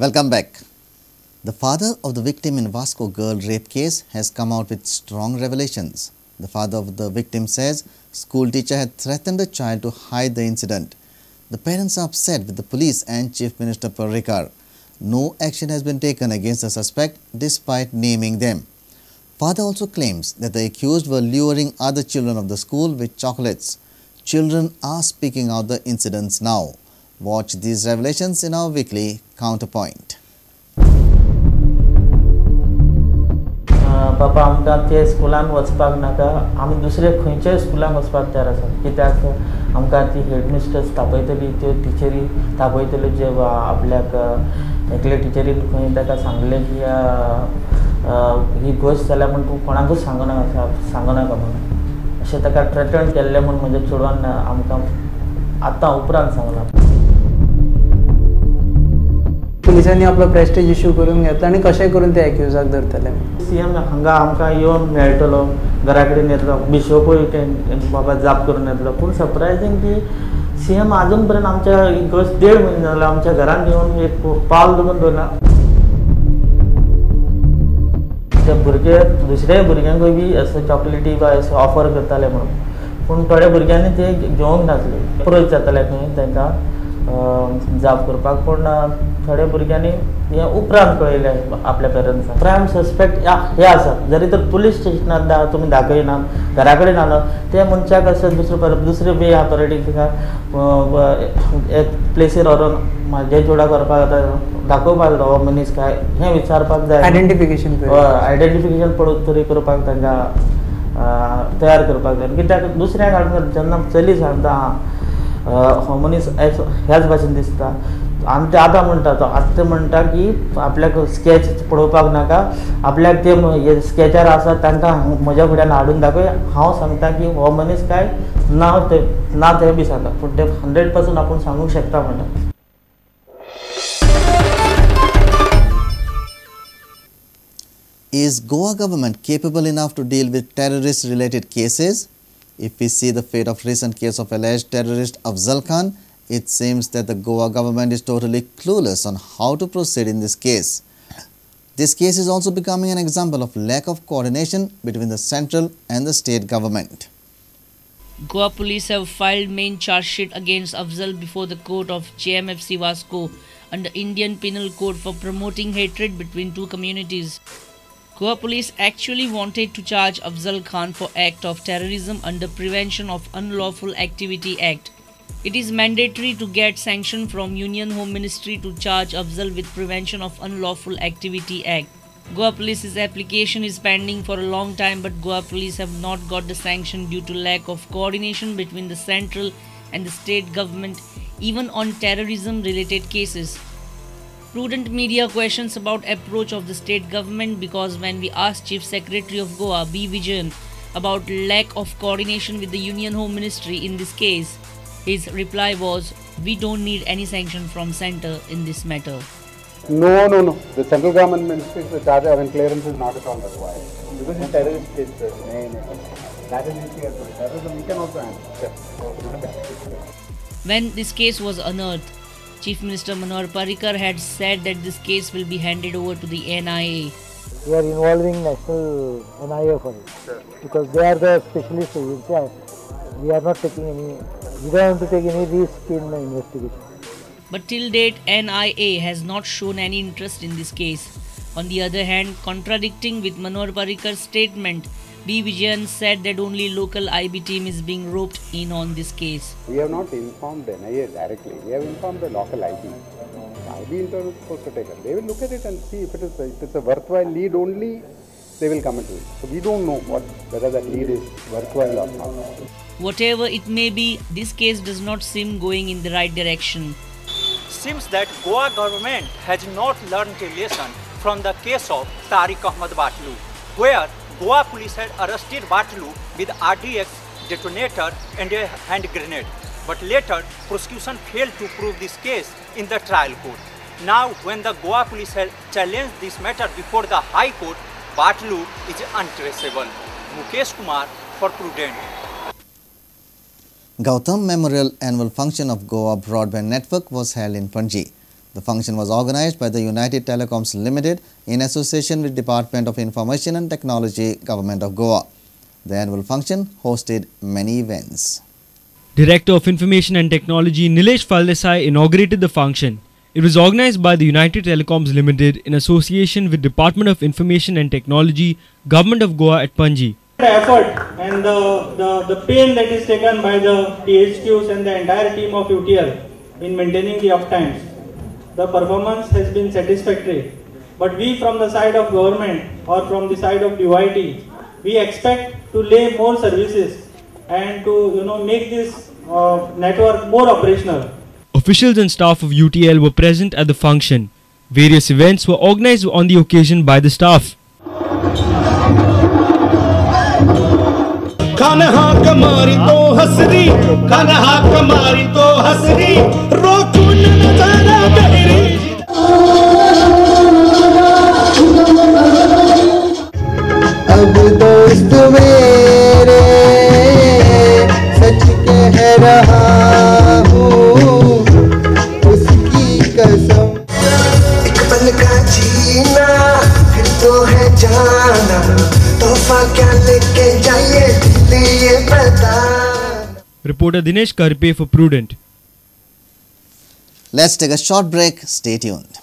Welcome back. The father of the victim in Vasco girl rape case has come out with strong revelations. The father of the victim says school teacher had threatened the child to hide the incident. The parents are upset with the police and Chief Minister Parrikar. No action has been taken against the suspect despite naming them. Father also claims that the accused were luring other children of the school with chocolates. Children are speaking out the incidents now. Watch these revelations in our weekly Counterpoint. Papa, आमकां ते स्कुलान वचपाक नाका. आमी दुसरे खंयच्याय स्कुलान वचपाक तयार आसात. कित्याक आमकां ती हेडमिस्ट्रेस तापयतली, त्यो टिचरी तापयतल्यो जे आपल्याक एकले टिचरीन खंय ताका सांगलें की ही गोश्ट जाल्या म्हण तूं कोणाकूच सांगनाका म्हणून अशें ताका थ्रेटन केल्लें म्हूण म्हज्या चेडवान आमकां आतां उपरांत सांगलां. पुलिसांनी आपलो प्रेस्टीज इश्यू करून घेतला आनी कशें करून ते एक्युजाक धरतले. सीएम हांगा आमकां येवन मेळटलो, घरा कडेन येतलो, बिशोपूय बाबा जाप करून येतलो. पूण सरप्रायझींग की सीएम आजून पर्यंत आमच्या गोश्ट 1.5 म्हयने जालो आमच्या घरांत येवन एक पावल दवरून दवरना. ते भुरगे दुसऱ्या भुरग्यांकूय बी असो चॉकलेटी वा असो ऑफर करताले म्हणून. पूण थोड्या भुरग्यांनी ते घेवंक नासले. अप्रोच जाताले खंय तांकां जाप करपाक. पूण थोड्या भुरग्यांनी हे उपरांत कळयलें आपल्या पेरंट्सांक. प्रायम सस्पेक्ट हे आसा. जरी तर पुलीस स्टेशनार तुमी दाखयनात, घरा कडेन आलो त्या मनशाक असो दुसरे वे आहा परेडीक तिका एक प्लेसीर व्हरून म्हाजे चेडवाक व्हरपाक दाखोवपाक जाय हो मनीस काय हें विचारपाक जाय. आयडेंटिफिकेशन पळोवन तरी करपाक तांकां तयार करपाक जाय. कित्याक दुसऱ्याक हाडून जेन्ना चली सांगता हो मनीस ह्याच भाशेन दिसता आनी ते आतां म्हणटा तो आतां म्हणटा की आपल्याक स्केच पळोवपाक नाका, आपल्याक ते स्केचार आसा तांकां म्हज्या फुड्यान हाडून दाखय. हांव सांगता की हो मनीस काय ना ते बी सांगता. पूण ते 100% आपूण सांगूंक शकता म्हणटा. Is Goa government capable enough to deal with terrorist-related cases? If we see the fate of recent case of alleged terrorist Afzal Khan, it seems that the Goa government is totally clueless on how to proceed in this case. This case is also becoming an example of lack of coordination between the central and the state government. Goa police have filed main charge sheet against Afzal before the court of JMFC Vasco under Indian Penal Code for promoting hatred between two communities. Goa police actually wanted to charge Afzal Khan for act of terrorism under Prevention of Unlawful Activity Act. It is mandatory to get sanction from Union Home Ministry to charge Afzal with Prevention of Unlawful Activity Act. Goa police's application is pending for a long time, but Goa police have not got the sanction due to lack of coordination between the central and the state government, even on terrorism related cases. Prudent media questions about approach of the state government because when we asked Chief Secretary of Goa, B. Vijayan, about lack of coordination with the Union Home Ministry in this case, his reply was, "We don't need any sanction from centre in this matter." No. The central government ministry is the charge and clearance is not at all required. Because it's terrorist case. That is terrorism. We can also handle. When this case was unearthed, Chief Minister Parrikar had said that this case will be handed over to the NIA. We are involving national NIA for it because they are the specialist agency. We are not taking any. We don't want to take any risk in the investigation. But till date, NIA has not shown any interest in this case. On the other hand, contradicting with Parrikar's statement, B. Vijayan said that only local IB team is being roped in on this case. We have not informed the NIA directly. We have informed the local IB. IB internal is supposed to take it. They will look at it and see if it's a worthwhile lead only, they will come into it. So we don't know whether that lead is worthwhile or not. Whatever it may be, this case does not seem going in the right direction. Seems that Goa government has not learned a lesson from the case of Tariq Ahmad Batlu, where Goa police had arrested Batlu with RDX detonator and a hand grenade. But later, prosecution failed to prove this case in the trial court. Now, when the Goa police had challenged this matter before the High Court, Batlu is untraceable. Mukesh Kumar for Prudent. Gautam Memorial Annual Function of Goa Broadband Network was held in Panji. The function was organized by the United Telecoms Limited in association with Department of Information and Technology, Government of Goa. The annual function hosted many events. Director of Information and Technology Nilesh Faldesai inaugurated the function. It was organized by the United Telecoms Limited in association with Department of Information and Technology, Government of Goa at Panji. The effort and the pain that is taken by the THQs and the entire team of UTL in maintaining the uptimes, the performance has been satisfactory. But we from the side of government or from the side of DYT, we expect to lay more services and to make this network more operational. Officials and staff of UTL were present at the function. Various events were organized on the occasion by the staff. अब दोस्त मेरे सच कह रहा हूँ उसकी कसम एक पल का जीना फिर तो है जाना तोहफा क्या लेके जाइए ये बता. Reporter Dinesh Karpe for Prudent. Let's take a short break. Stay tuned.